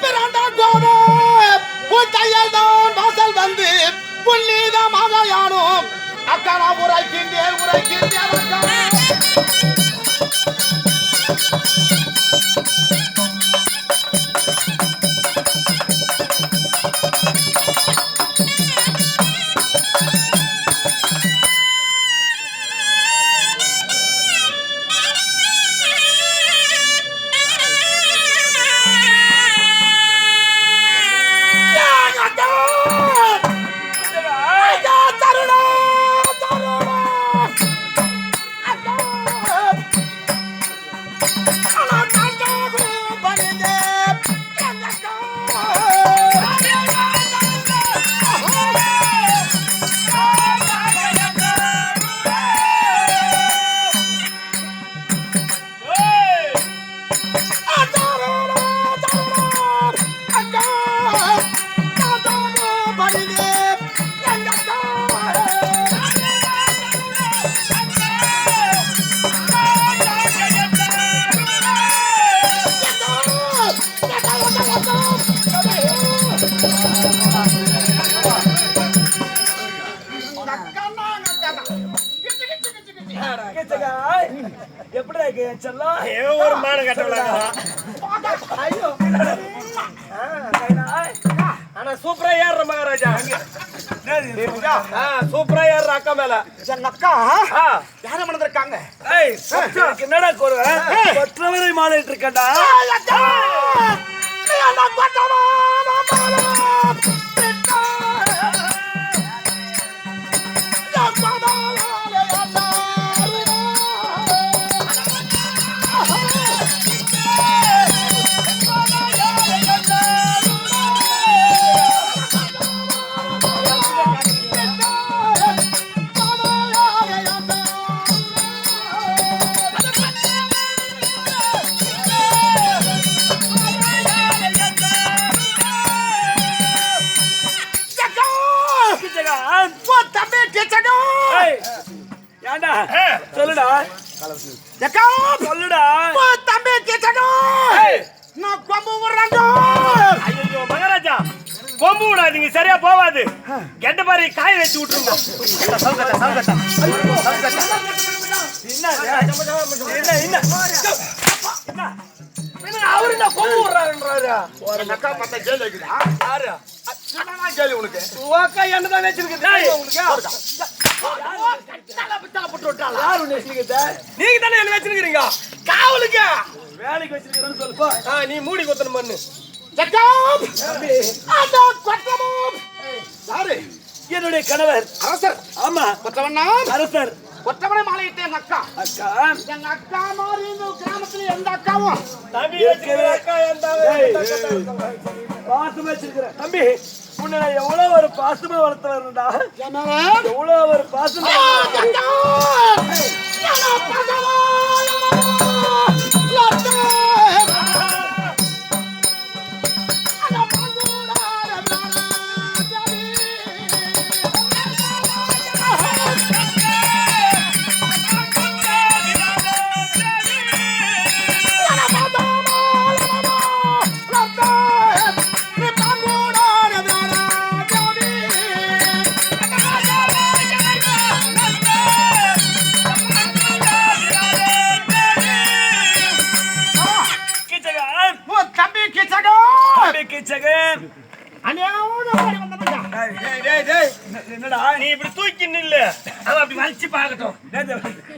பிறந்த கோவே உன் கையில் தான் வாசல் வந்து புன்னிதமாக யானும் அக்கா நான் உரைக்கின்றேன் அக்கா. ஒரு மாடு கட்ட ஆனா சூப்பரா ஏறுற மகாராஜா சூப்பரா ஏறுற அக்கா மேல அக்கா யார மணந்திருக்காங்க என்னடா கொற்றவரை மாலையிட்டு இருக்கா சொல்லுடா சொல்லுடா தம்பி நான் கொம்பு விடுறேன். ஐயோ மகாராஜா கொம்பு விடாதீங்க சரியா போவாது கெட்ட பாரு காய வச்சு விட்டுருங்க அவரு என்ன கொம்பு விடுறாருன்றாரு ஒரு நக்கா பத்த கேள்வி வைக்கிறா யாரு கேள்வி உனக்கு ஓக்கா என்னதான் வச்சிருக்கு நீங்க தானே என்ன வச்சிருக்கீங்க காவலுக்கு வேலைக்கு வச்சிருக்கிறேன்னு சொல்லுப்பா நீ மூடி கொத்தன மண்ணு என்னுடைய கணவர் அரசர். ஆமா கொற்றவண்ணா அரசர் கொற்றவனை மாலையிட்ட எங்க அக்கா அக்கா எங்க அக்கா மாதிரி இந்த கிராமத்துல எந்த அக்காவும் பாசமா வச்சிருக்கிறேன் தம்பி உன்னை எவ்வளவு ஒரு பாசமா வளர்த்துறா எவ்வளவு ஒரு பாசமா என்னடா நீ இப்படி தூக்கி நில்லு அப்படி வலிச்சு பாக்கட்டும்